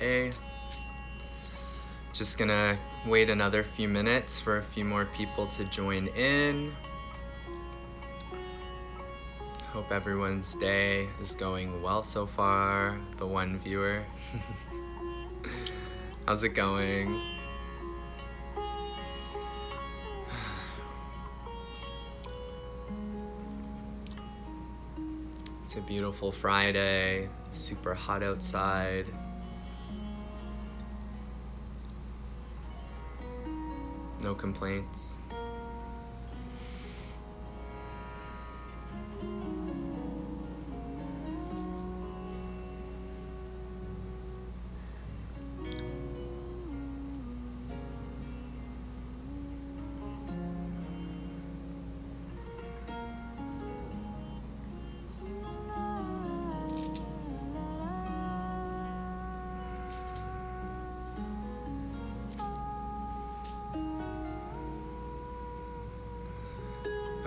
Okay. Just gonna wait another few minutes for a few more people to join in. Hope everyone's day is going well so far. The one viewer. How's it going? It's a beautiful Friday, super hot outside. No complaints.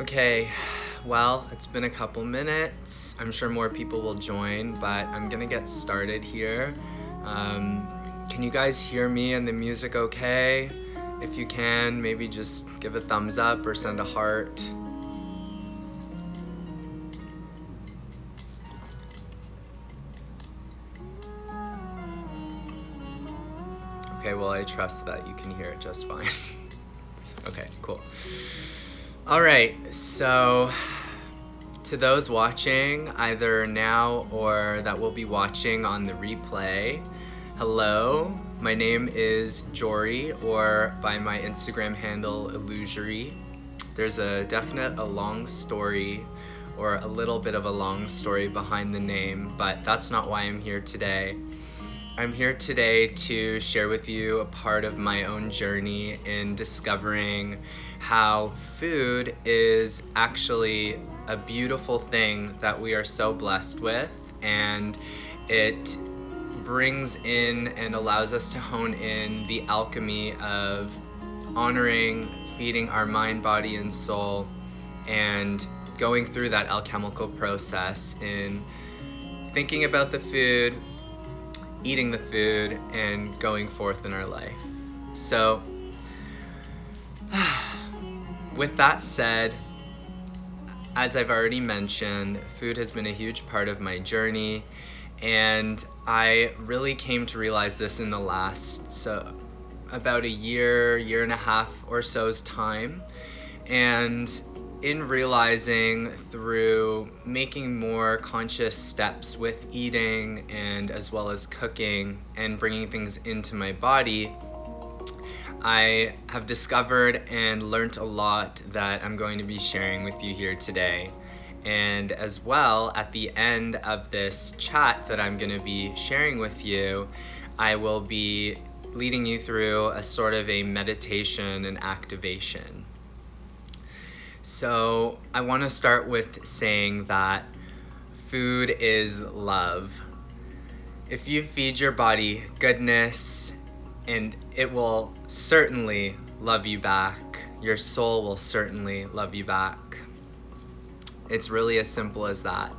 Okay, well, it's been a couple minutes. I'm sure more people will join, but I'm gonna get started here. Can you guys hear me and the music okay? If you can, maybe just give a thumbs up or send a heart. Okay, well, I trust that you can hear it just fine. Okay, cool. All right, so to those watching either now or that will be watching on the replay, hello, my name is Jory, or by my Instagram handle, Illusory. There's a long story, or a little bit of a long story behind the name, but that's not why I'm here today. I'm here today to share with you a part of my own journey in discovering how food is actually a beautiful thing that we are so blessed with, and it brings in and allows us to hone in the alchemy of honoring, feeding our mind, body, and soul, and going through that alchemical process in thinking about the food, eating the food, and going forth in our life. So, with that said, as I've already mentioned, food has been a huge part of my journey, and I really came to realize this in the last, about a year and a half or so's time. And in realizing through making more conscious steps with eating and as well as cooking and bringing things into my body, I have discovered and learned a lot that I'm going to be sharing with you here today. And as well, at the end of this chat that I'm going to be sharing with you, I will be leading you through a sort of a meditation and activation. So I want to start with saying that food is love. If you feed your body goodness, and it will certainly love you back. Your soul will certainly love you back. It's really as simple as that.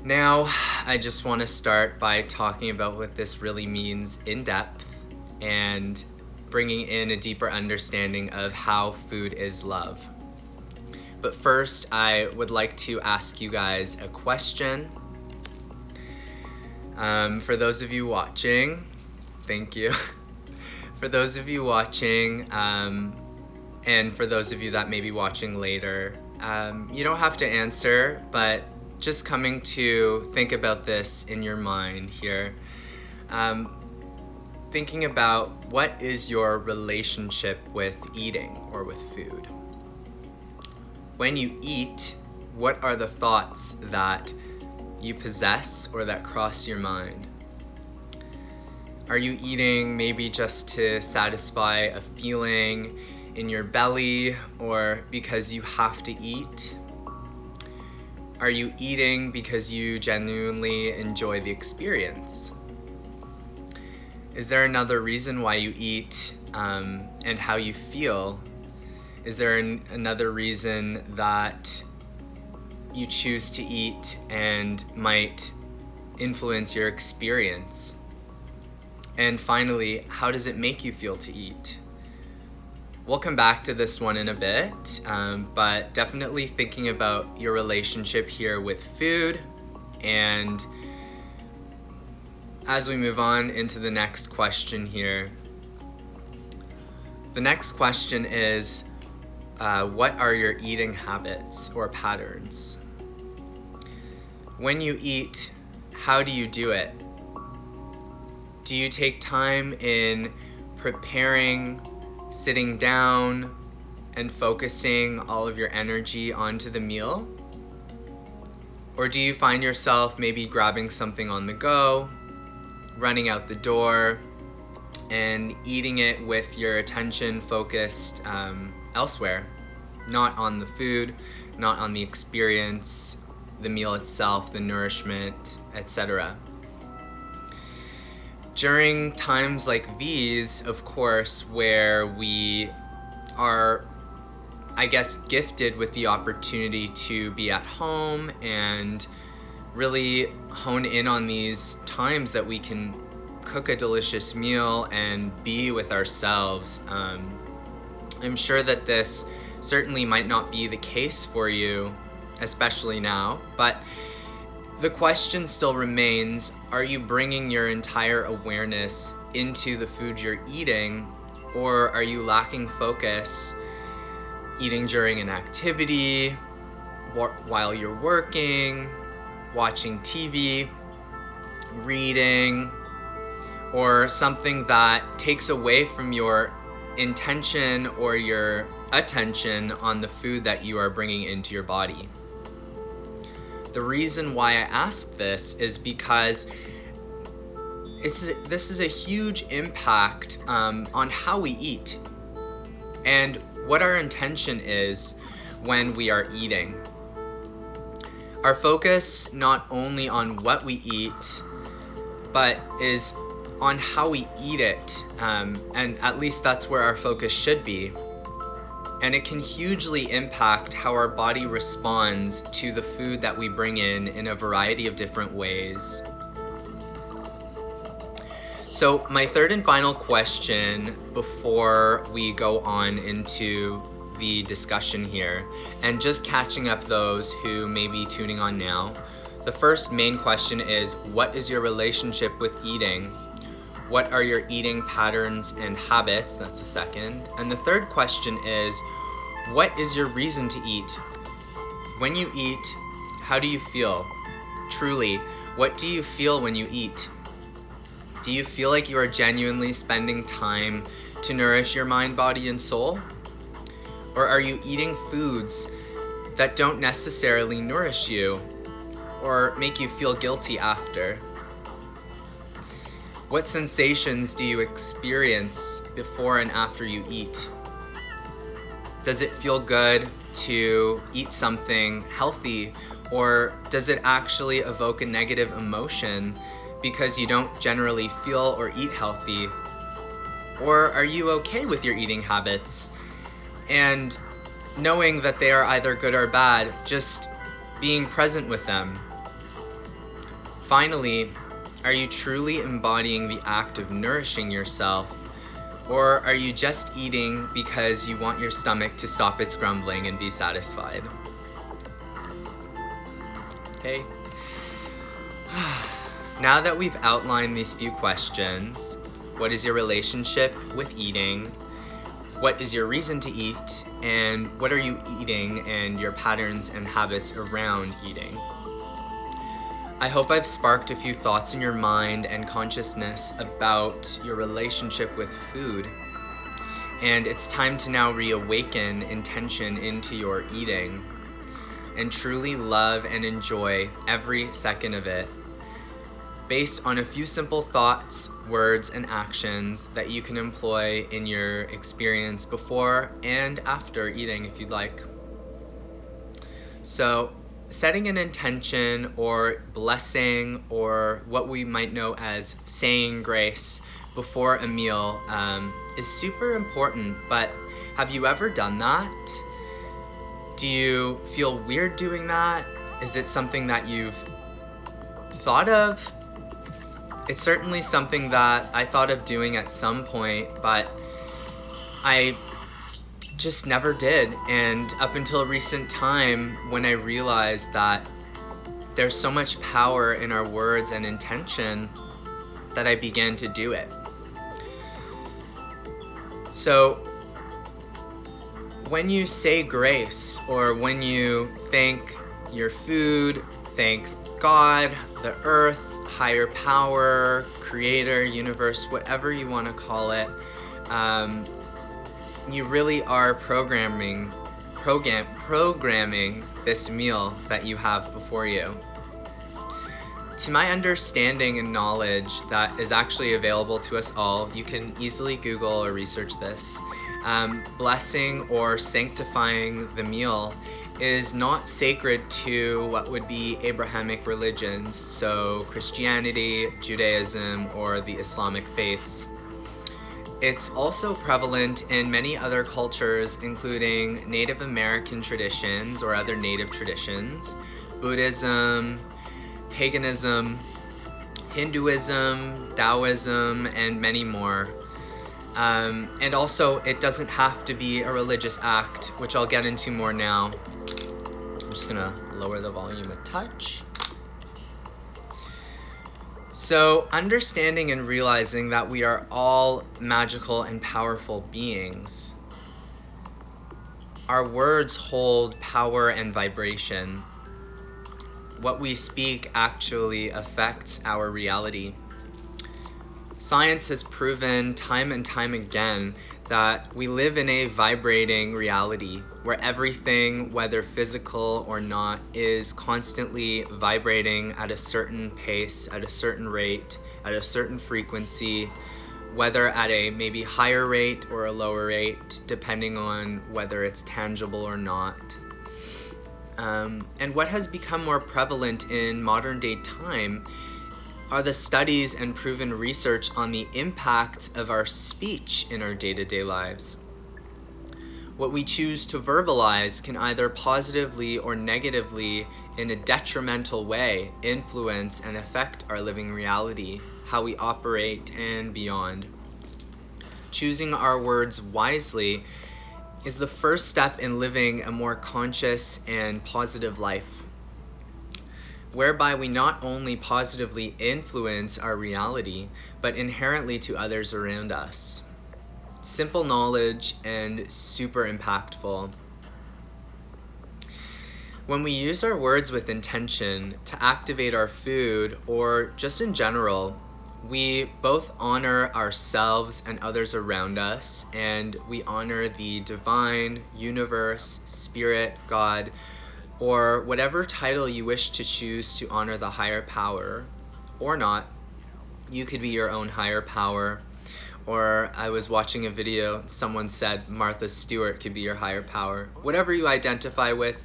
Now, I just want to start by talking about what this really means in depth and bringing in a deeper understanding of how food is love. But first, I would like to ask you guys a question. For those of you watching, thank you. For those of you watching, and for those of you that may be watching later, you don't have to answer, but just coming to think about this in your mind here. Thinking about what is your relationship with eating or with food. When you eat, what are the thoughts that you possess or that cross your mind? Are you eating maybe just to satisfy a feeling in your belly or because you have to eat? Are you eating because you genuinely enjoy the experience? Is there another reason why you eat and how you feel? Is there another reason that you choose to eat and might influence your experience? And finally, how does it make you feel to eat? We'll come back to this one in a bit, but definitely thinking about your relationship here with food. And as we move on into the next question here, the next question is, what are your eating habits or patterns? When you eat, how do you do it? Do you take time in preparing, sitting down, and focusing all of your energy onto the meal? Or do you find yourself maybe grabbing something on the go, running out the door, and eating it with your attention focused elsewhere, not on the food, not on the experience, the meal itself, the nourishment, etc. During times like these, of course, where we are, I guess, gifted with the opportunity to be at home and really hone in on these times that we can cook a delicious meal and be with ourselves. I'm sure that this certainly might not be the case for you, especially now, but the question still remains, are you bringing your entire awareness into the food you're eating, or are you lacking focus, eating during an activity, while you're working, watching TV, reading, or something that takes away from your intention or your attention on the food that you are bringing into your body? The reason why I ask this is because this is a huge impact on how we eat and what our intention is when we are eating. Our focus not only on what we eat, but is on how we eat it, and at least that's where our focus should be. And it can hugely impact how our body responds to the food that we bring in a variety of different ways. So my third and final question before we go on into the discussion here, and just catching up those who may be tuning on now, the first main question is, what is your relationship with eating? What are your eating patterns and habits? That's the second. And the third question is, what is your reason to eat? When you eat, how do you feel? Truly, what do you feel when you eat? Do you feel like you are genuinely spending time to nourish your mind, body, and soul? Or are you eating foods that don't necessarily nourish you or make you feel guilty after? What sensations do you experience before and after you eat? Does it feel good to eat something healthy, or does it actually evoke a negative emotion because you don't generally feel or eat healthy? Or are you okay with your eating habits and knowing that they are either good or bad, just being present with them? Finally, are you truly embodying the act of nourishing yourself, or are you just eating because you want your stomach to stop its grumbling and be satisfied? Okay. Now that we've outlined these few questions, what is your relationship with eating? What is your reason to eat? And what are you eating and your patterns and habits around eating? I hope I've sparked a few thoughts in your mind and consciousness about your relationship with food. And it's time to now reawaken intention into your eating and truly love and enjoy every second of it, based on a few simple thoughts, words, and actions that you can employ in your experience before and after eating if you'd like. So, setting an intention or blessing, or what we might know as saying grace before a meal is super important, but have you ever done that? Do you feel weird doing that? Is it something that you've thought of? It's certainly something that I thought of doing at some point, but I just never did. And up until recent time, when I realized that there's so much power in our words and intention, that I began to do it. So when you say grace, or when you thank your food, thank God, the earth, higher power, creator, universe, whatever you want to call it, you really are programming this meal that you have before you. To my understanding and knowledge that is actually available to us all, you can easily Google or research this. Blessing or sanctifying the meal is not sacred to what would be Abrahamic religions, so Christianity, Judaism, or the Islamic faiths. It's also prevalent in many other cultures, including Native American traditions or other native traditions, Buddhism, paganism, Hinduism, Taoism, and many more. And also, it doesn't have to be a religious act, which I'll get into more now. I'm just gonna lower the volume a touch. So, understanding and realizing that we are all magical and powerful beings. Our words hold power and vibration. What we speak actually affects our reality. Science has proven time and time again that we live in a vibrating reality where everything, whether physical or not, is constantly vibrating at a certain pace, at a certain rate, at a certain frequency, whether at a maybe higher rate or a lower rate, depending on whether it's tangible or not. And what has become more prevalent in modern day time are the studies and proven research on the impacts of our speech in our day-to-day lives. What we choose to verbalize can either positively or negatively, in a detrimental way, influence and affect our living reality, how we operate, and beyond. Choosing our words wisely is the first step in living a more conscious and positive life, whereby we not only positively influence our reality, but inherently to others around us. Simple knowledge and super impactful. When we use our words with intention to activate our food, or just in general, we both honor ourselves and others around us, and we honor the divine, universe, spirit, God, or whatever title you wish to choose to honor the higher power, or not. You could be your own higher power. Or I was watching a video, someone said Martha Stewart could be your higher power. Whatever you identify with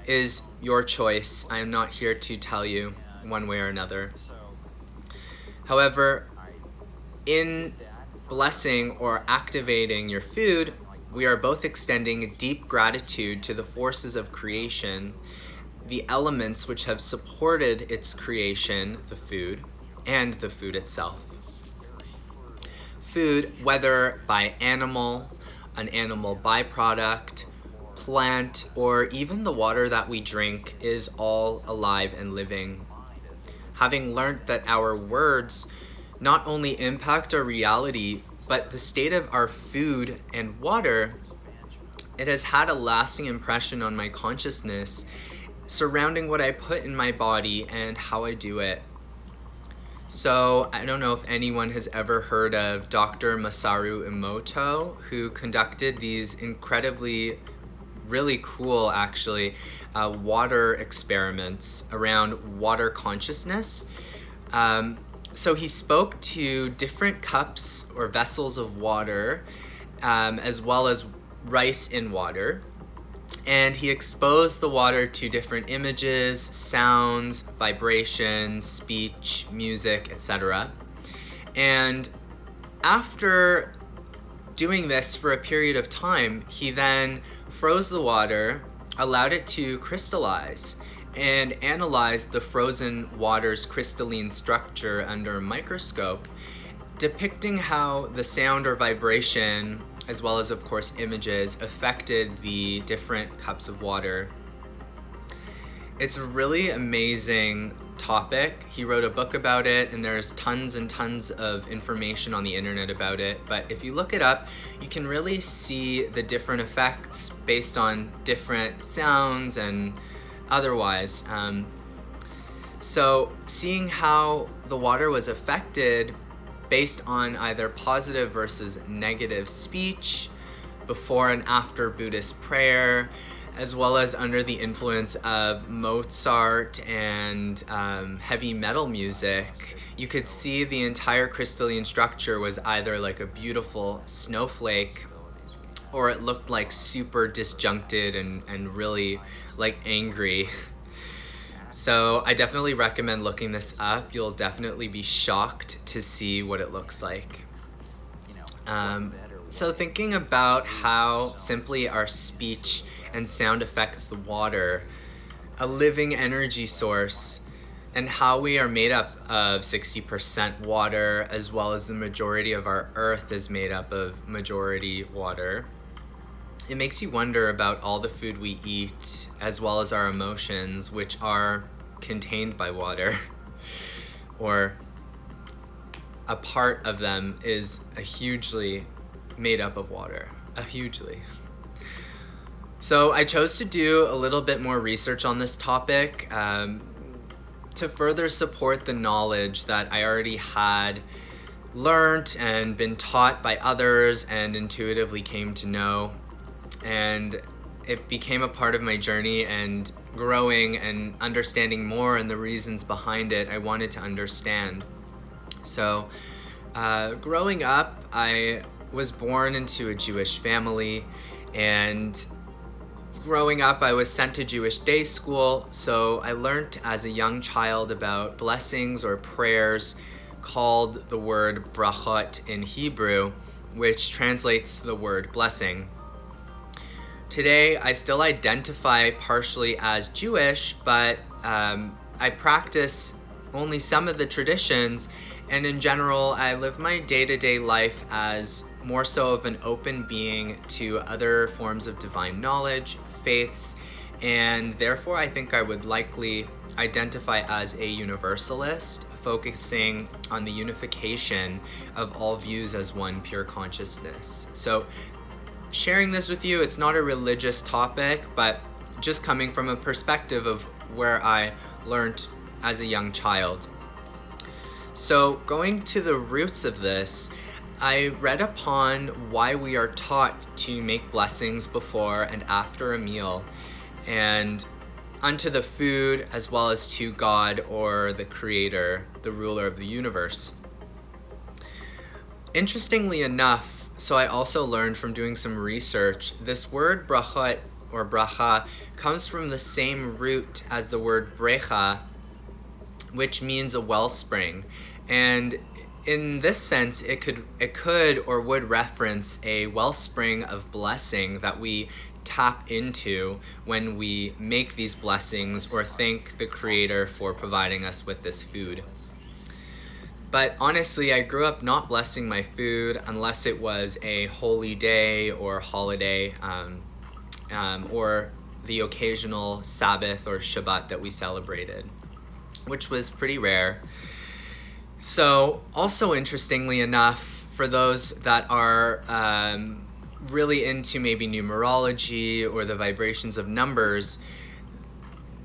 is your choice. I am not here to tell you one way or another. However, in blessing or activating your food, we are both extending deep gratitude to the forces of creation, the elements which have supported its creation, the food, and the food itself. Food, whether by animal, an animal byproduct, plant, or even the water that we drink, is all alive and living. Having learned that our words not only impact our reality, but the state of our food and water, it has had a lasting impression on my consciousness surrounding what I put in my body and how I do it. So I don't know if anyone has ever heard of Dr. Masaru Emoto, who conducted these incredibly, really cool actually, water experiments around water consciousness. So he spoke to different cups or vessels of water, as well as rice in water. And he exposed the water to different images, sounds, vibrations, speech, music, etc. And after doing this for a period of time, he then froze the water, allowed it to crystallize, and analyzed the frozen water's crystalline structure under a microscope, depicting how the sound or vibration, as well as, of course, images, affected the different cups of water. It's a really amazing topic. He wrote a book about it, and there's tons and tons of information on the internet about it. But if you look it up, you can really see the different effects based on different sounds and otherwise. So seeing how the water was affected based on either positive versus negative speech, before and after Buddhist prayer, as well as under the influence of Mozart and heavy metal music, you could see the entire crystalline structure was either like a beautiful snowflake, or it looked like super disjuncted and really like angry. So I definitely recommend looking this up. You'll definitely be shocked to see what it looks like. So thinking about how simply our speech and sound affects the water, a living energy source, and how we are made up of 60% water, as well as the majority of our earth is made up of majority water. It makes you wonder about all the food we eat, as well as our emotions, which are contained by water, or a part of them is hugely made up of water, hugely. So I chose to do a little bit more research on this topic to further support the knowledge that I already had learned and been taught by others and intuitively came to know. And it became a part of my journey, and growing and understanding more and the reasons behind it, I wanted to understand. So growing up, I was born into a Jewish family, and growing up I was sent to Jewish day school, so I learned as a young child about blessings or prayers called the word brachot in Hebrew, which translates to the word blessing. Today I still identify partially as Jewish, but I practice only some of the traditions, and in general I live my day-to-day life as more so of an open being to other forms of divine knowledge, faiths, and therefore I think I would likely identify as a universalist, focusing on the unification of all views as one pure consciousness. So sharing this with you, it's not a religious topic, but just coming from a perspective of where I learned as a young child. So going to the roots of this, I read upon why we are taught to make blessings before and after a meal, and unto the food as well as to God or the Creator, the ruler of the universe. Interestingly enough, so I also learned from doing some research, this word brachot or bracha comes from the same root as the word brecha, which means a wellspring. And in this sense, it could or would reference a wellspring of blessing that we tap into when we make these blessings or thank the Creator for providing us with this food. But honestly, I grew up not blessing my food unless it was a holy day or holiday, or the occasional Sabbath or Shabbat that we celebrated, which was pretty rare. So also interestingly enough, for those that are really into maybe numerology or the vibrations of numbers,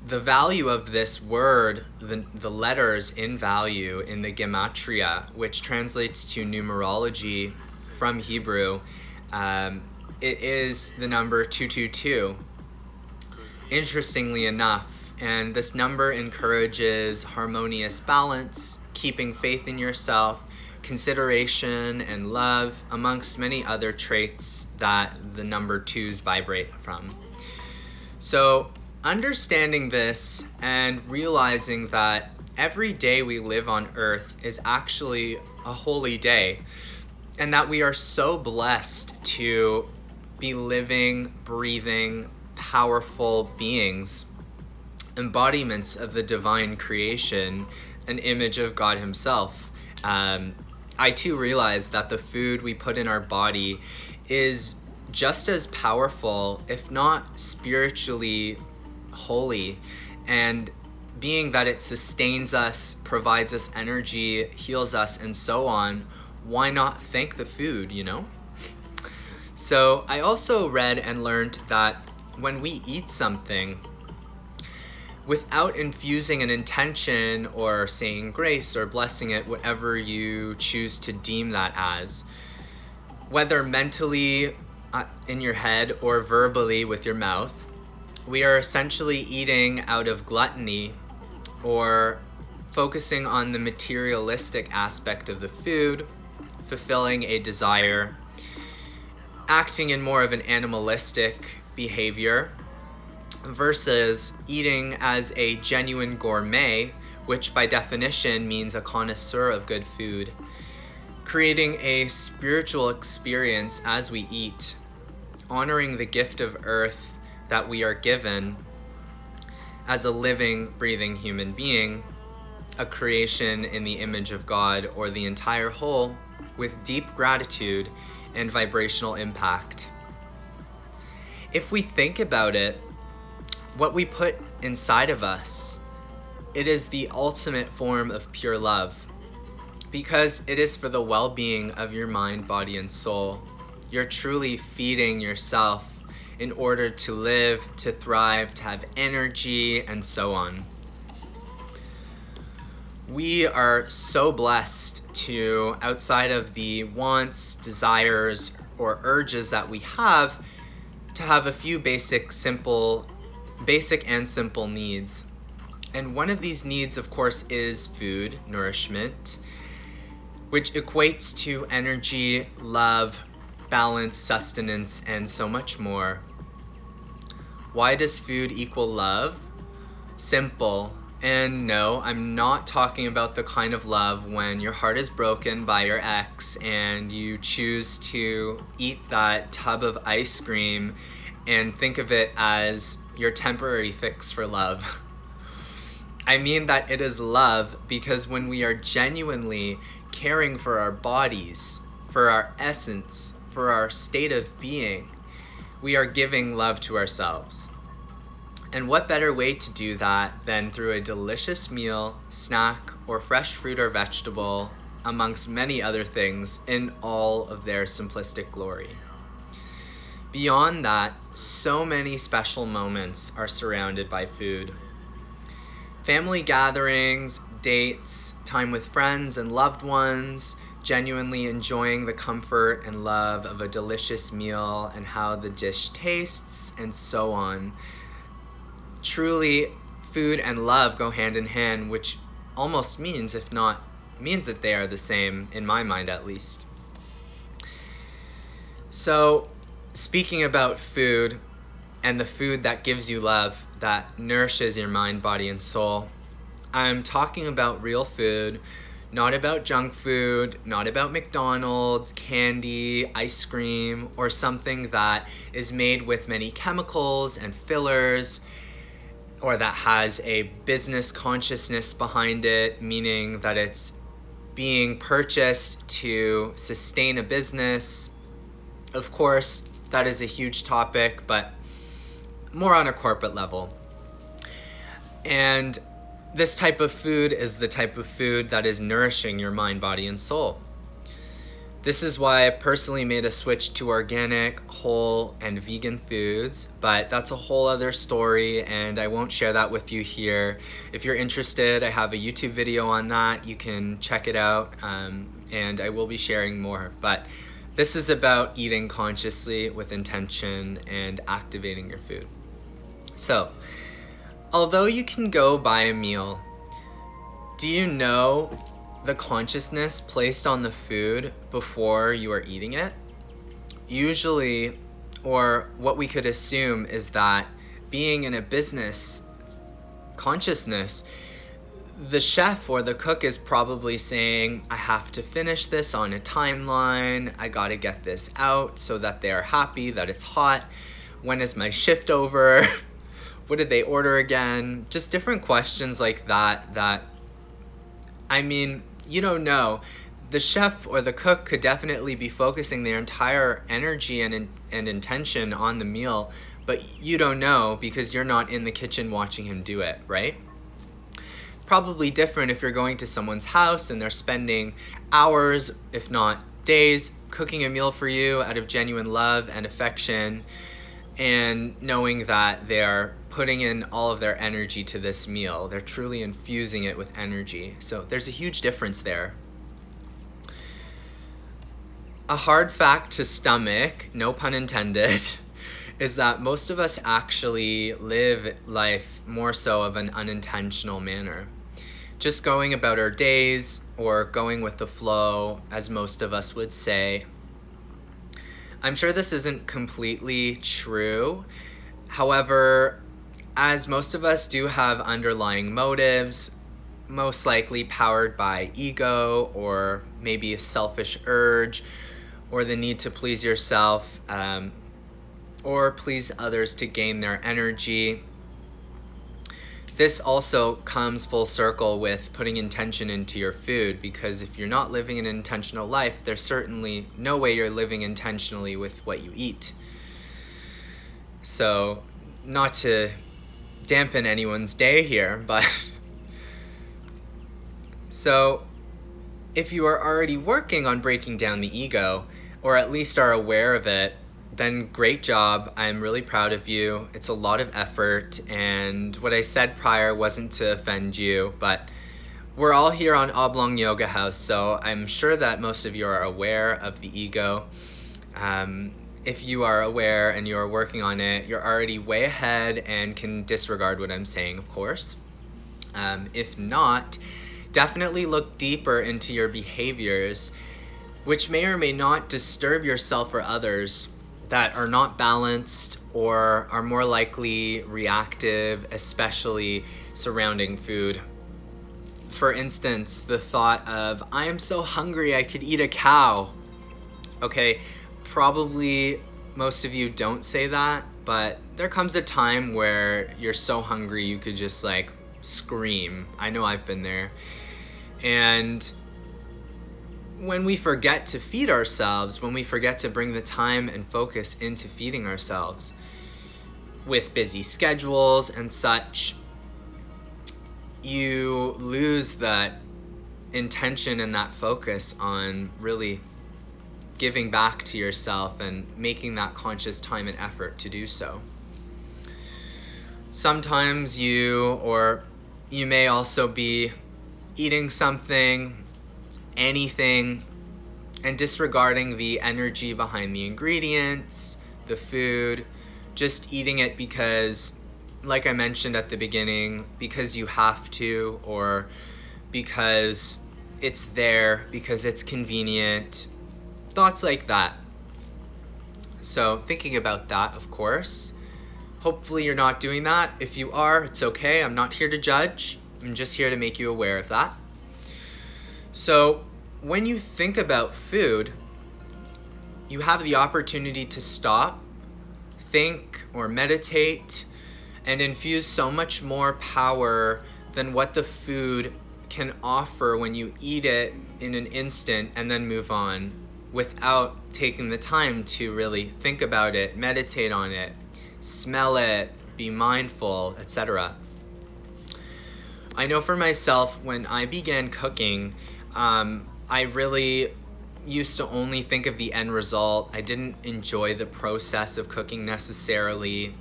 the value of this word, the letters in value in the gematria, which translates to numerology from Hebrew, it is the number 222. Interestingly enough, and this number encourages harmonious balance, keeping faith in yourself, consideration, and love, amongst many other traits that the number 2s vibrate from. So understanding this and realizing that every day we live on earth is actually a holy day, and that we are so blessed to be living, breathing, powerful beings, embodiments of the divine creation, an image of God himself. I too realize that the food we put in our body is just as powerful, if not spiritually holy. And being that it sustains us, provides us energy, heals us, and so on, why not thank the food, you know? So I also read and learned that when we eat something, without infusing an intention or saying grace or blessing it, whatever you choose to deem that as, whether mentally in your head or verbally with your mouth, we are essentially eating out of gluttony or focusing on the materialistic aspect of the food, fulfilling a desire, acting in more of an animalistic behavior, versus eating as a genuine gourmet, which by definition means a connoisseur of good food, creating a spiritual experience as we eat, honoring the gift of earth that we are given as a living, breathing human being, a creation in the image of God, or the entire whole, with deep gratitude and vibrational impact. If we think about it, what we put inside of us, it is the ultimate form of pure love, because it is for the well-being of your mind, body, and soul. You're truly feeding yourself in order to live, to thrive, to have energy, and so on. We are so blessed to, outside of the wants, desires, or urges that we have, to have a few basic and simple needs. And one of these needs, of course, is food, nourishment, which equates to energy, love, balance, sustenance, and so much more. Why does food equal love? Simple. And no, I'm not talking about the kind of love when your heart is broken by your ex and you choose to eat that tub of ice cream and think of it as your temporary fix for love. I mean that it is love because when we are genuinely caring for our bodies, for our essence, for our state of being, we are giving love to ourselves. And what better way to do that than through a delicious meal, snack, or fresh fruit or vegetable, amongst many other things, in all of their simplistic glory. Beyond that, so many special moments are surrounded by food. Family gatherings, dates, time with friends and loved ones, genuinely enjoying the comfort and love of a delicious meal and how the dish tastes, and so on. Truly, food and love go hand in hand, which almost means, if not, means that they are the same, in my mind at least. So, speaking about food and the food that gives you love, that nourishes your mind, body, and soul, I'm talking about real food, not about junk food, not about McDonald's, candy, ice cream, or something that is made with many chemicals and fillers, or that has a business consciousness behind it, meaning that it's being purchased to sustain a business. Of course, that is a huge topic, but more on a corporate level. And this type of food is the type of food that is nourishing your mind, body, and soul. This is why I've personally made a switch to organic, whole, and vegan foods, but that's a whole other story, and I won't share that with you here. If you're interested, I have a YouTube video on that. You can check it out, and I will be sharing more. But this is about eating consciously with intention and activating your food. So, although you can go buy a meal, do you know the consciousness placed on the food before you are eating it? Usually, or what we could assume, is that being in a business consciousness, the chef or the cook is probably saying, I have to finish this on a timeline, I gotta get this out so that they are happy that it's hot. When is my shift over? what did they order again? Just different questions like that, I mean, you don't know. The chef or the cook could definitely be focusing their entire energy and intention on the meal, but you don't know because you're not in the kitchen watching him do it, right? Probably different if you're going to someone's house and they're spending hours, if not days, cooking a meal for you out of genuine love and affection, and knowing that they're putting in all of their energy to this meal. They're truly infusing it with energy. So there's a huge difference there. A hard fact to stomach, no pun intended, is that most of us actually live life more so of an unintentional manner. Just going about our days or going with the flow, as most of us would say. I'm sure this isn't completely true. However, as most of us do have underlying motives, most likely powered by ego or maybe a selfish urge or the need to please yourself or please others to gain their energy. This also comes full circle with putting intention into your food, because if you're not living an intentional life, there's certainly no way you're living intentionally with what you eat. So, not to dampen anyone's day here, but so if you are already working on breaking down the ego, or at least are aware of it, then great job. I'm really proud of you. It's a lot of effort, and what I said prior wasn't to offend you, but we're all here on Oblong Yoga House, so I'm sure that most of you are aware of the ego. If you are aware and you are working on it, you're already way ahead and can disregard what I'm saying, of course. If not, definitely look deeper into your behaviors, which may or may not disturb yourself or others, that are not balanced or are more likely reactive, especially surrounding food. For instance, the thought of, I am so hungry I could eat a cow. Okay, probably most of you don't say that, but there comes a time where you're so hungry you could just like scream. I know I've been there. And when we forget to feed ourselves, when we forget to bring the time and focus into feeding ourselves with busy schedules and such, you lose that intention and that focus on really giving back to yourself and making that conscious time and effort to do so. Sometimes you may also be eating something, anything, and disregarding the energy behind the ingredients, the food, just eating it because, like I mentioned at the beginning, because you have to, or because it's there, because it's convenient, thoughts like that. So thinking about that, of course. Hopefully you're not doing that. If you are, it's okay. I'm not here to judge. I'm just here to make you aware of that. So when you think about food, you have the opportunity to stop, think, or meditate, and infuse so much more power than what the food can offer when you eat it in an instant and then move on without taking the time to really think about it, meditate on it, smell it, be mindful, etc. I know for myself, when I began cooking, I really used to only think of the end result. I didn't enjoy the process of cooking necessarily.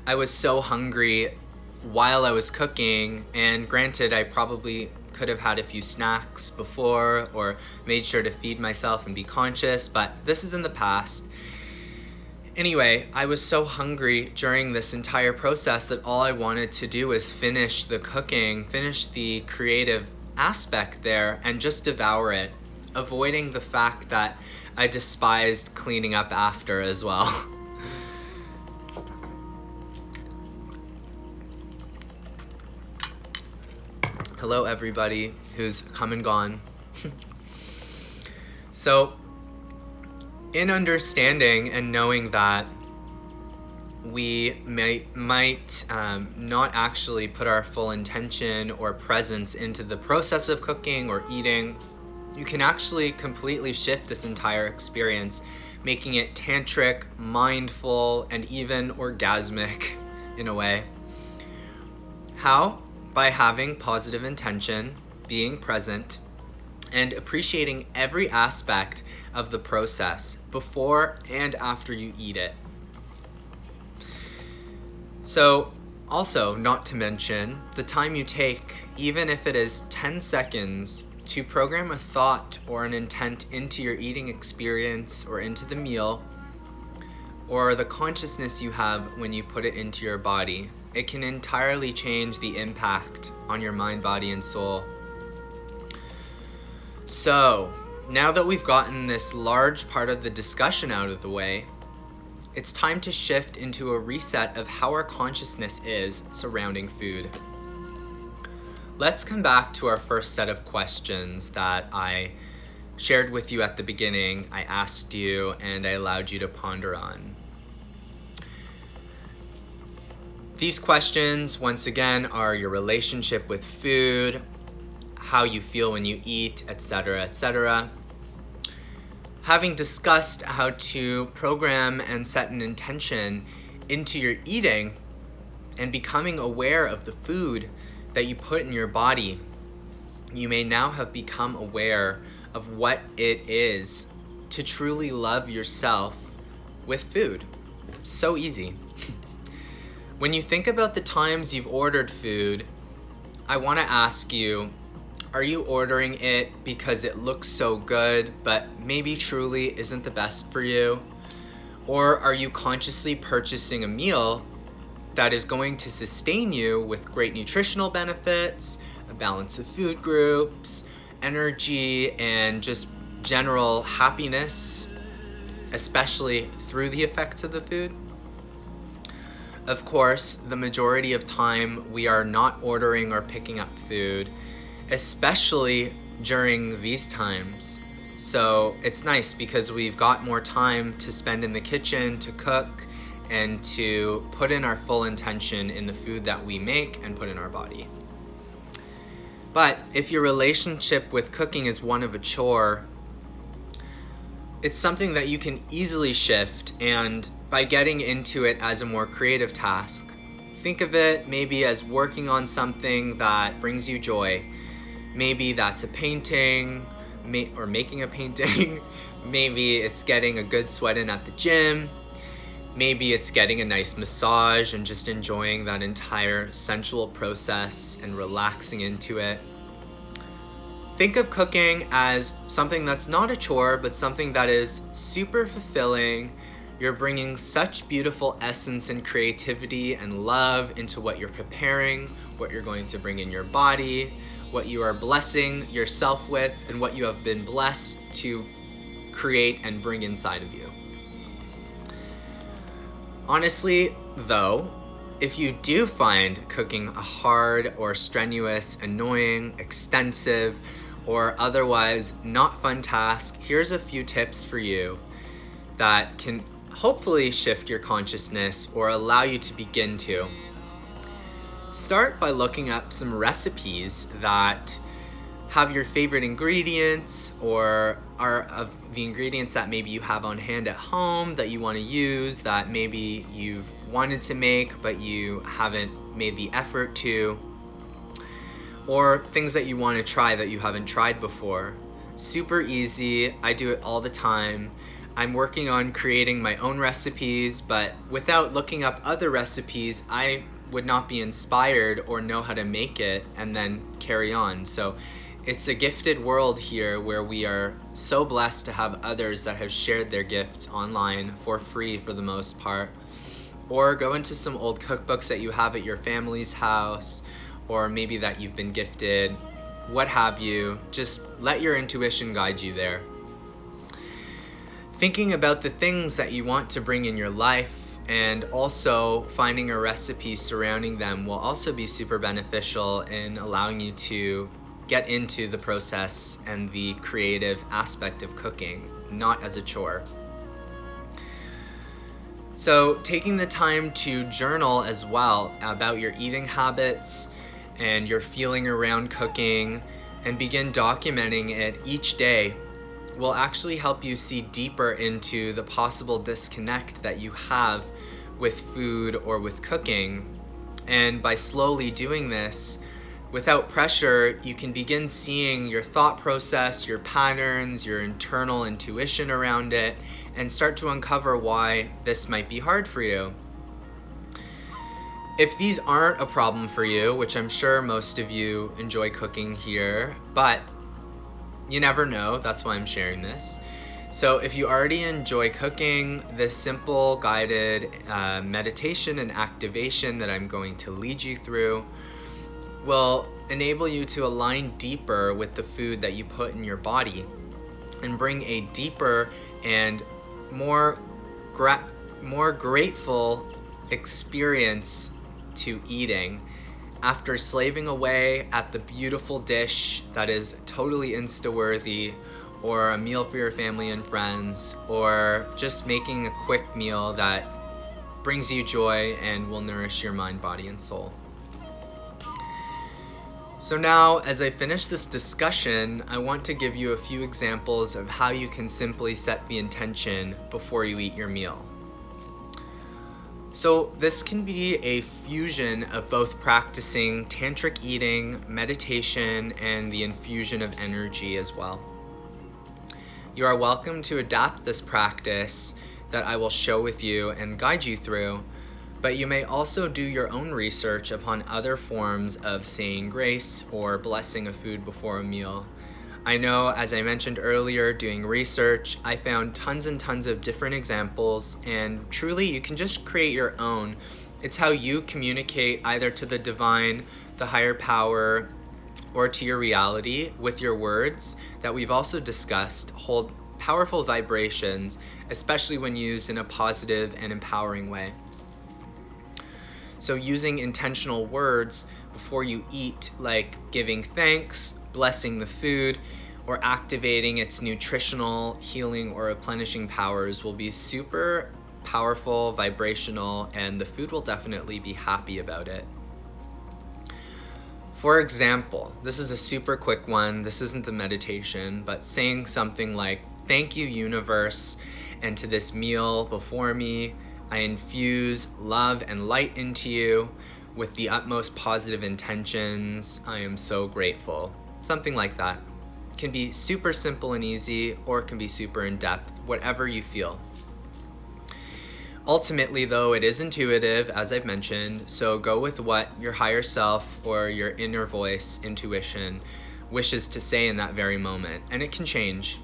I was so hungry while I was cooking, and granted, I probably could have had a few snacks before or made sure to feed myself and be conscious, but this is in the past. Anyway, I was so hungry during this entire process that all I wanted to do was finish the cooking, finish the creative aspect there, and just devour it, avoiding the fact that I despised cleaning up after as well. Hello everybody who's come and gone. So, in understanding and knowing that we might not actually put our full intention or presence into the process of cooking or eating, you can actually completely shift this entire experience, making it tantric, mindful, and even orgasmic in a way. How? By having positive intention, being present, and appreciating every aspect of the process before and after you eat it. So, also, not to mention, the time you take, even if it is 10 seconds, to program a thought or an intent into your eating experience or into the meal, or the consciousness you have when you put it into your body, it can entirely change the impact on your mind, body, and soul. So, now that we've gotten this large part of the discussion out of the way, it's time to shift into a reset of how our consciousness is surrounding food. Let's come back to our first set of questions that I shared with you at the beginning. I asked you and I allowed you to ponder on. These questions, once again, are your relationship with food, how you feel when you eat, etc., etc. Having discussed how to program and set an intention into your eating and becoming aware of the food that you put in your body, you may now have become aware of what it is to truly love yourself with food. So easy. When you think about the times you've ordered food, I want to ask you, are you ordering it because it looks so good, but maybe truly isn't the best for you? Or are you consciously purchasing a meal that is going to sustain you with great nutritional benefits, a balance of food groups, energy, and just general happiness, especially through the effects of the food? Of course, the majority of time we are not ordering or picking up food, especially during these times. So it's nice because we've got more time to spend in the kitchen, to cook, and to put in our full intention in the food that we make and put in our body. But if your relationship with cooking is one of a chore, it's something that you can easily shift, and by getting into it as a more creative task. Think of it maybe as working on something that brings you joy. Maybe that's a painting, or making a painting. Maybe it's getting a good sweat in at the gym. Maybe it's getting a nice massage and just enjoying that entire sensual process and relaxing into it. Think of cooking as something that's not a chore, but something that is super fulfilling. You're bringing such beautiful essence and creativity and love into what you're preparing, what you're going to bring in your body, what you are blessing yourself with, and what you have been blessed to create and bring inside of you. Honestly, though, if you do find cooking a hard or strenuous, annoying, extensive, or otherwise not fun task, here's a few tips for you that can hopefully shift your consciousness or allow you to begin to. Start by looking up some recipes that have your favorite ingredients or are of the ingredients that maybe you have on hand at home that you want to use, that maybe you've wanted to make but you haven't made the effort to, or things that you want to try that you haven't tried before. Super easy. I do it all the time. I'm working on creating my own recipes, but without looking up other recipes, I would not be inspired or know how to make it and then carry on. So it's a gifted world here where we are so blessed to have others that have shared their gifts online for free for the most part. Or go into some old cookbooks that you have at your family's house, or maybe that you've been gifted, what have you. Just let your intuition guide you there. Thinking about the things that you want to bring in your life and also finding a recipe surrounding them will also be super beneficial in allowing you to get into the process and the creative aspect of cooking, not as a chore. So taking the time to journal as well about your eating habits and your feeling around cooking and begin documenting it each day will actually help you see deeper into the possible disconnect that you have with food or with cooking. And by slowly doing this, without pressure, you can begin seeing your thought process, your patterns, your internal intuition around it, and start to uncover why this might be hard for you. If these aren't a problem for you, which I'm sure most of you enjoy cooking here, but you never know, that's why I'm sharing this. So if you already enjoy cooking, this simple guided meditation and activation that I'm going to lead you through will enable you to align deeper with the food that you put in your body and bring a deeper and more grateful experience to eating after slaving away at the beautiful dish that is totally Insta-worthy, or a meal for your family and friends, or just making a quick meal that brings you joy and will nourish your mind, body, and soul. So now, as I finish this discussion, I want to give you a few examples of how you can simply set the intention before you eat your meal. So this can be a fusion of both practicing tantric eating, meditation, and the infusion of energy as well. You are welcome to adapt this practice that I will show with you and guide you through, but you may also do your own research upon other forms of saying grace or blessing a food before a meal. I know, as I mentioned earlier, doing research, I found tons and tons of different examples, and truly you can just create your own. It's how you communicate either to the divine, the higher power, or to your reality with your words that we've also discussed hold powerful vibrations, especially when used in a positive and empowering way. So using intentional words before you eat, like giving thanks, blessing the food, or activating its nutritional, healing, or replenishing powers will be super powerful, vibrational, and the food will definitely be happy about it. For example, this is a super quick one. This isn't the meditation, but saying something like, "Thank you, universe, and to this meal before me, I infuse love and light into you with the utmost positive intentions. I am so grateful." Something like that. Can be super simple and easy, or it can be super in-depth, whatever you feel. Ultimately, though, it is intuitive, as I've mentioned, so go with what your higher self or your inner voice, intuition, wishes to say in that very moment, and it can change.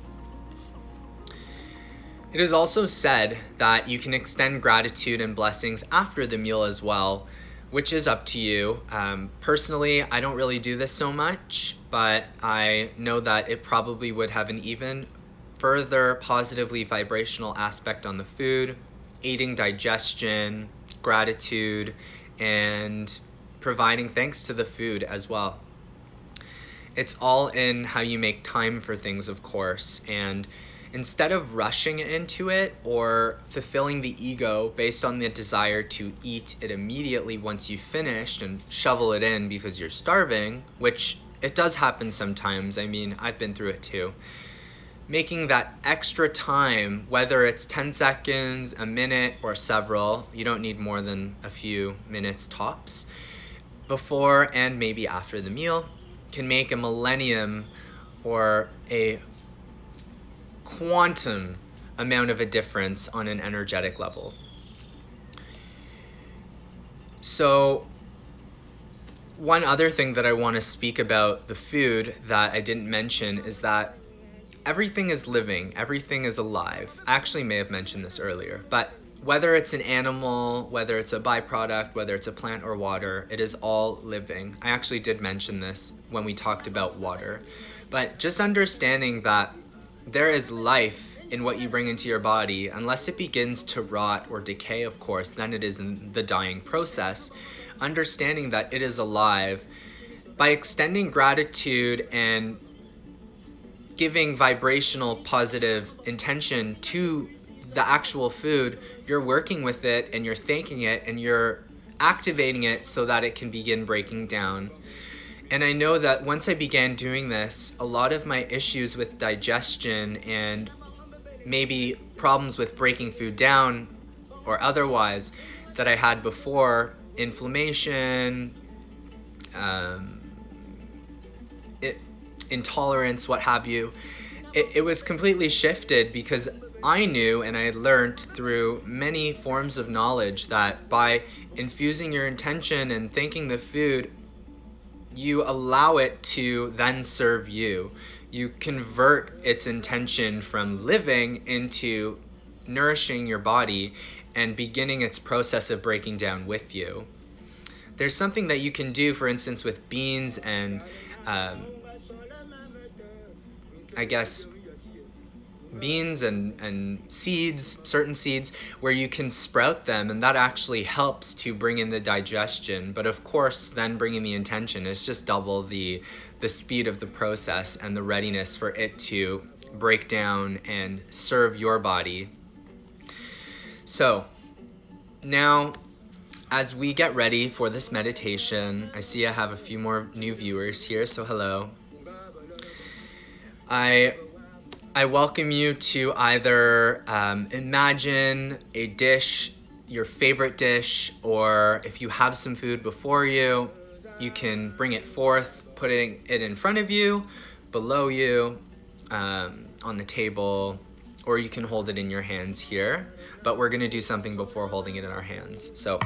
It is also said that you can extend gratitude and blessings after the meal as well, which is up to you. Personally, I don't really do this so much, but I know that it probably would have an even further positively vibrational aspect on the food, aiding digestion, gratitude, and providing thanks to the food as well. It's all in how you make time for things, of course, and instead of rushing into it or fulfilling the ego based on the desire to eat it immediately once you've finished and shovel it in because you're starving, which it does happen sometimes. I mean, I've been through it too. Making that extra time, whether it's 10 seconds, a minute, or several, you don't need more than a few minutes tops, before and maybe after the meal, can make a millennium or a quantum amount of a difference on an energetic level. So one other thing that I want to speak about the food that I didn't mention is that everything is living, everything is alive. I actually may have mentioned this earlier, but whether it's an animal, whether it's a byproduct, whether it's a plant or water, it is all living. I actually did mention this when we talked about water, but just understanding that there is life in what you bring into your body, unless it begins to rot or decay, of course, then it is in the dying process. Understanding that it is alive, by extending gratitude and giving vibrational positive intention to the actual food, you're working with it and you're thanking it and you're activating it so that it can begin breaking down. And I know that once I began doing this, a lot of my issues with digestion and maybe problems with breaking food down or otherwise that I had before, inflammation, intolerance, what have you, it was completely shifted because I knew and I learned through many forms of knowledge that by infusing your intention and thanking the food, you allow it to then serve you. You convert its intention from living into nourishing your body and beginning its process of breaking down with you. There's something that you can do, for instance, with beans and I guess beans and seeds, certain seeds, where you can sprout them, and that actually helps to bring in the digestion. But of course, then bringing the intention is just double the speed of the process and the readiness for it to break down and serve your body. So now, as we get ready for this meditation, I see I have a few more new viewers here, so hello. I welcome you to either imagine a dish, your favorite dish, or if you have some food before you, you can bring it forth, putting it in front of you, below you, on the table, or you can hold it in your hands here. But we're going to do something before holding it in our hands. So,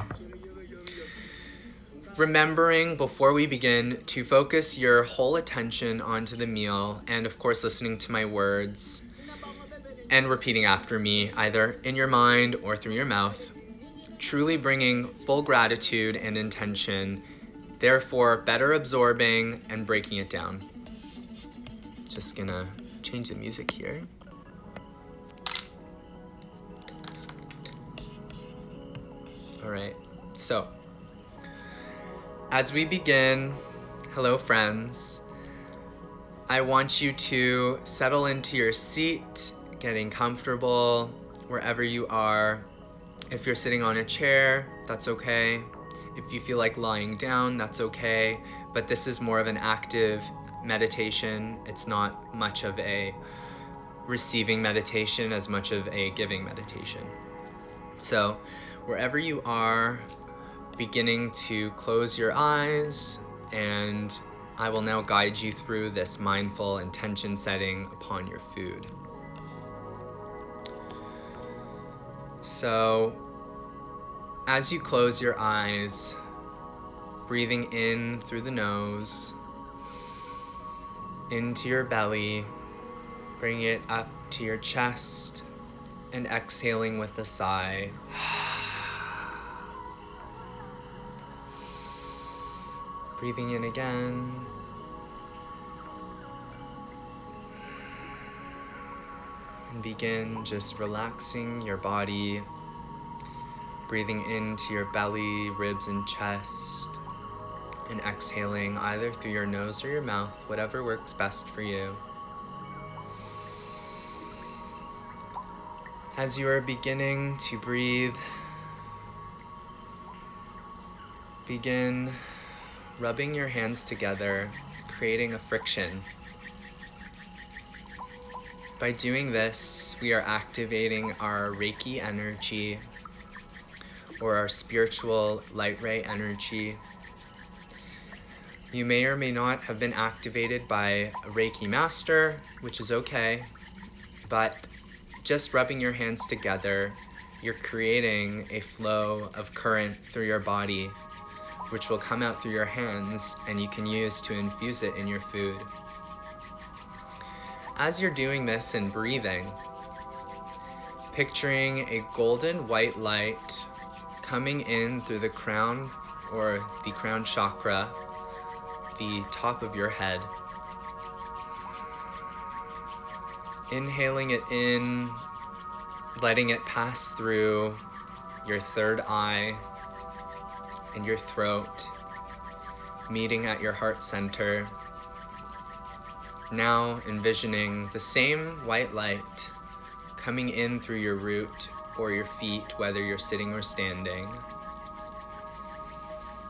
remembering before we begin to focus your whole attention onto the meal and of course listening to my words and repeating after me either in your mind or through your mouth, truly bringing full gratitude and intention, therefore better absorbing and breaking it down. Just gonna change the music here. All right, so as we begin, hello friends, I want you to settle into your seat, getting comfortable wherever you are. If you're sitting on a chair, that's okay. If you feel like lying down, that's okay. But this is more of an active meditation. It's not much of a receiving meditation as much of a giving meditation. So wherever you are, beginning to close your eyes, and I will now guide you through this mindful intention setting upon your food. So, as you close your eyes, breathing in through the nose, into your belly, bring it up to your chest, and exhaling with a sigh. Breathing in again. And begin just relaxing your body. Breathing into your belly, ribs, and chest. And exhaling either through your nose or your mouth, whatever works best for you. As you are beginning to breathe, begin rubbing your hands together, creating a friction. By doing this, we are activating our Reiki energy or our spiritual light ray energy. You may or may not have been activated by a Reiki master, which is okay, but just rubbing your hands together, you're creating a flow of current through your body, which will come out through your hands and you can use to infuse it in your food. As you're doing this and breathing, picturing a golden white light coming in through the crown or the crown chakra, the top of your head. Inhaling it in, letting it pass through your third eye and your throat, meeting at your heart center. Now envisioning the same white light coming in through your root or your feet, whether you're sitting or standing,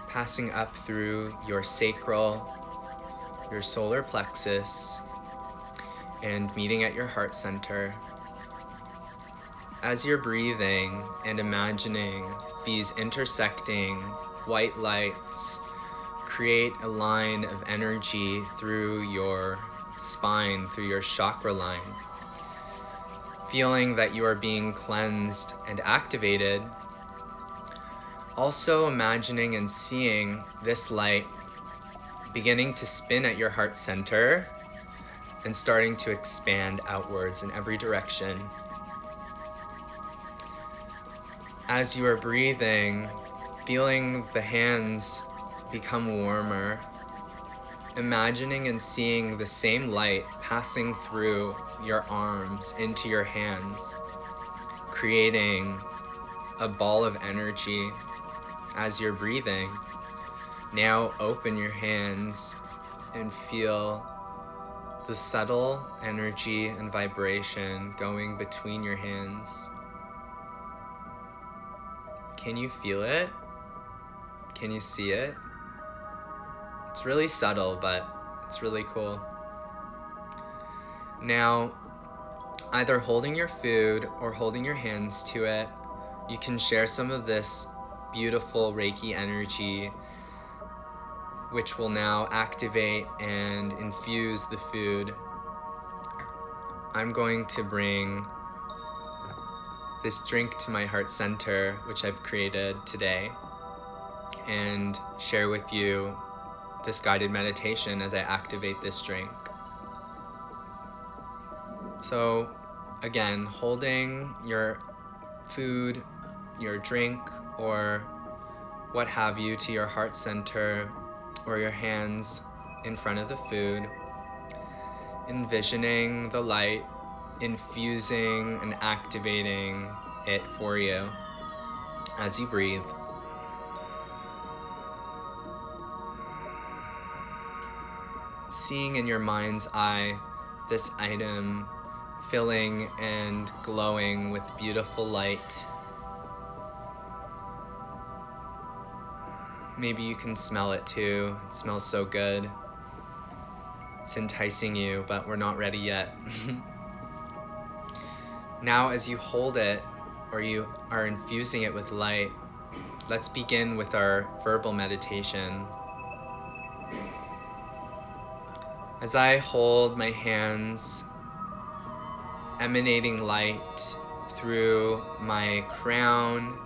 passing up through your sacral, your solar plexus, and meeting at your heart center. As you're breathing and imagining these intersecting white lights create a line of energy through your spine, through your chakra line, feeling that you are being cleansed and activated, also imagining and seeing this light beginning to spin at your heart center and starting to expand outwards in every direction. As you are breathing, feeling the hands become warmer, imagining and seeing the same light passing through your arms into your hands, creating a ball of energy as you're breathing. Now open your hands and feel the subtle energy and vibration going between your hands. Can you feel it? Can you see it? It's really subtle, but it's really cool. Now, either holding your food or holding your hands to it, you can share some of this beautiful Reiki energy, which will now activate and infuse the food. I'm going to bring this drink to my heart center, which I've created today, and share with you this guided meditation as I activate this drink. So again, holding your food, your drink, or what have you to your heart center, or your hands in front of the food, envisioning the light infusing and activating it for you as you breathe. Seeing in your mind's eye this item filling and glowing with beautiful light. Maybe you can smell it too. It smells so good. It's enticing you, but we're not ready yet. Now, as you hold it, or you are infusing it with light, let's begin with our verbal meditation. As I hold my hands, emanating light through my crown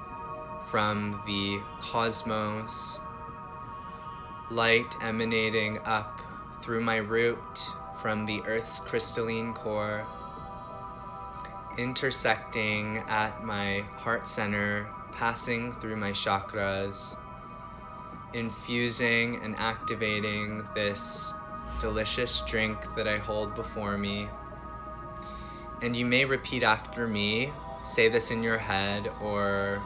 from the cosmos, light emanating up through my root from the earth's crystalline core, intersecting at my heart center, passing through my chakras, infusing and activating this delicious drink that I hold before me. And you may repeat after me, say this in your head, or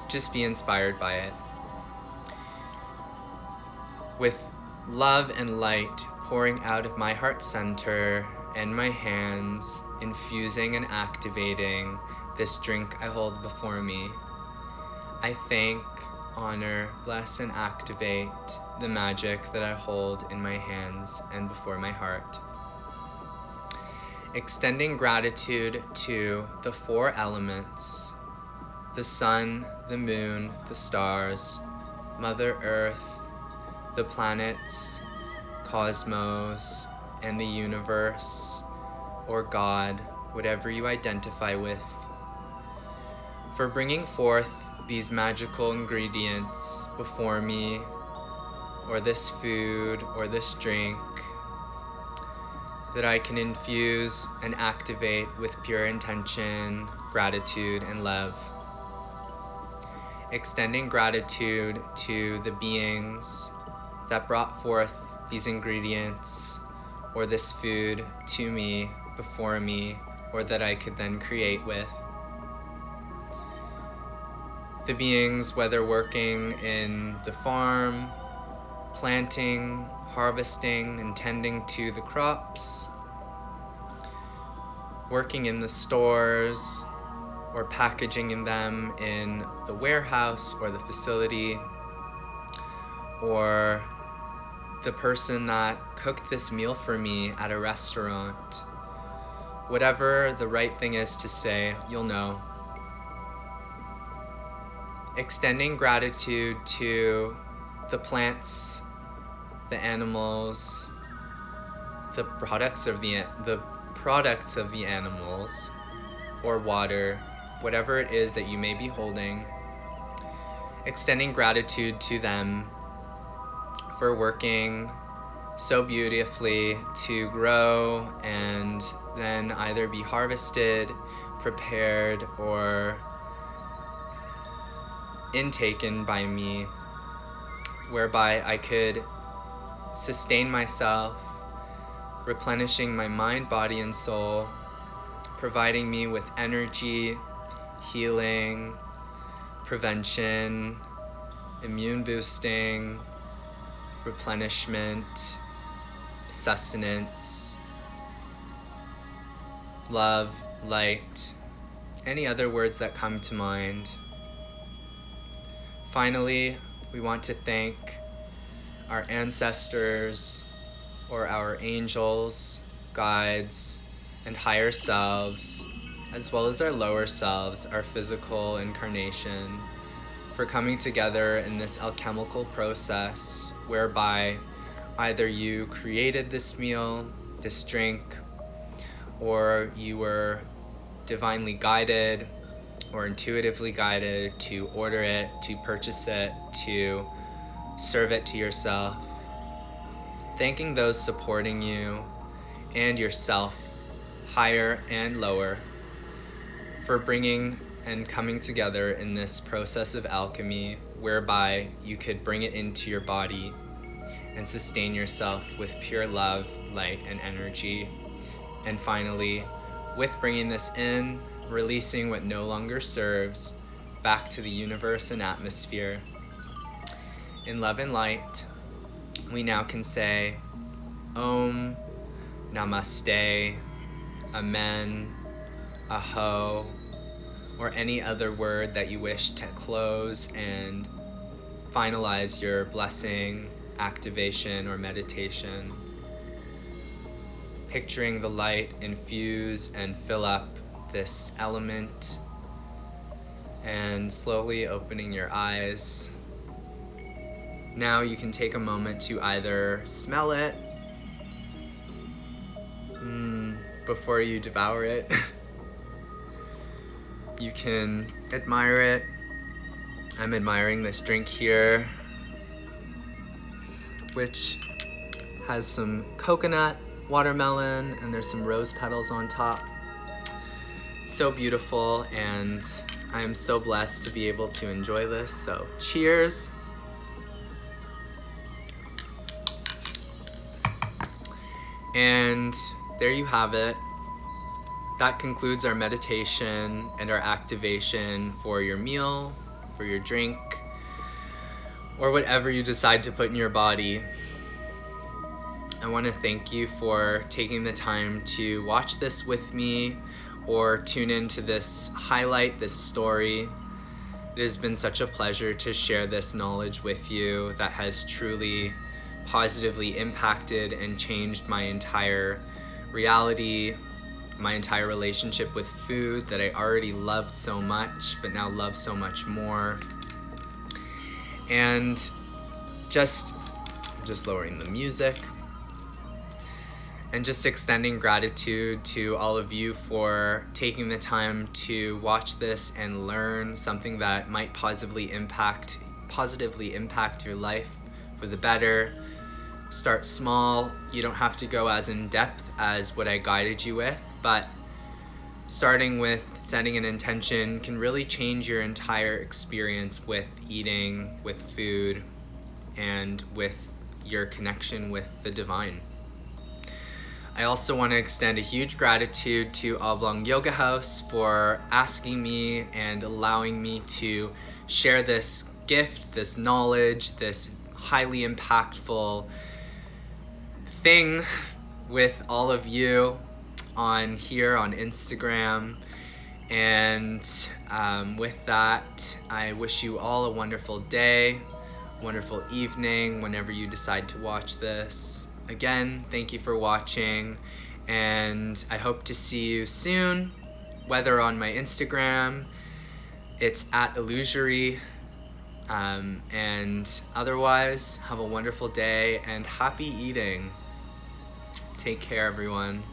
just be inspired by it. With love and light pouring out of my heart center and my hands, infusing and activating this drink I hold before me, I thank, honor, bless, and activate the magic that I hold in my hands and before my heart. Extending gratitude to the four elements: the sun, the moon, the stars, Mother Earth, the planets, cosmos, and the universe, or God, whatever you identify with, for bringing forth these magical ingredients before me, or this food, or this drink, that I can infuse and activate with pure intention, gratitude, and love. Extending gratitude to the beings that brought forth these ingredients or this food to me, before me, or that I could then create with. The beings, whether working in the farm, planting, harvesting, and tending to the crops, working in the stores or packaging them in the warehouse or the facility, or the person that cooked this meal for me at a restaurant. Whatever the right thing is to say, you'll know. Extending gratitude to the plants, the animals, the products of the animals, or water, whatever it is that you may be holding. Extending gratitude to them for working so beautifully to grow and then either be harvested, prepared, or intaken by me, whereby I could sustain myself, replenishing my mind, body, and soul, providing me with energy, healing, prevention, immune boosting, replenishment, sustenance, love, light, any other words that come to mind. Finally, we want to thank our ancestors or our angels, guides, and higher selves, as well as our lower selves, our physical incarnation, for coming together in this alchemical process whereby either you created this meal, this drink, or you were divinely guided or intuitively guided to order it, to purchase it, to serve it to yourself. Thanking those supporting you and yourself, higher and lower, for bringing and coming together in this process of alchemy whereby you could bring it into your body and sustain yourself with pure love, light, and energy. And finally, with bringing this in, releasing what no longer serves back to the universe and atmosphere. In love and light, we now can say Om, Namaste, Amen, Aho, or any other word that you wish to close and finalize your blessing, activation, or meditation. Picturing the light infuse and fill up this element, and slowly opening your eyes. Now you can take a moment to either smell it before you devour it. You can admire it. I'm admiring this drink here, which has some coconut, watermelon, and there's some rose petals on top. It's so beautiful, and I am so blessed to be able to enjoy this. So cheers. And there you have it. That concludes our meditation and our activation for your meal, for your drink, or whatever you decide to put in your body. I want to thank you for taking the time to watch this with me or tune into this highlight, this story. It has been such a pleasure to share this knowledge with you that has truly positively impacted and changed my entire reality, my entire relationship with food that I already loved so much, but now love so much more. And just lowering the music. And just extending gratitude to all of you for taking the time to watch this and learn something that might positively impact your life for the better. Start small. You don't have to go as in depth as what I guided you with, but starting with setting an intention can really change your entire experience with eating, with food, and with your connection with the divine. I also want to extend a huge gratitude to Oblong Yoga House for asking me and allowing me to share this gift, this knowledge, this highly impactful thing with all of you. on here on Instagram. And with that, I wish you all a wonderful day, wonderful evening, whenever you decide to watch this. Again, thank you for watching, and I hope to see you soon, whether on my Instagram, it's at Illusory, and otherwise, have a wonderful day and happy eating. Take care, everyone.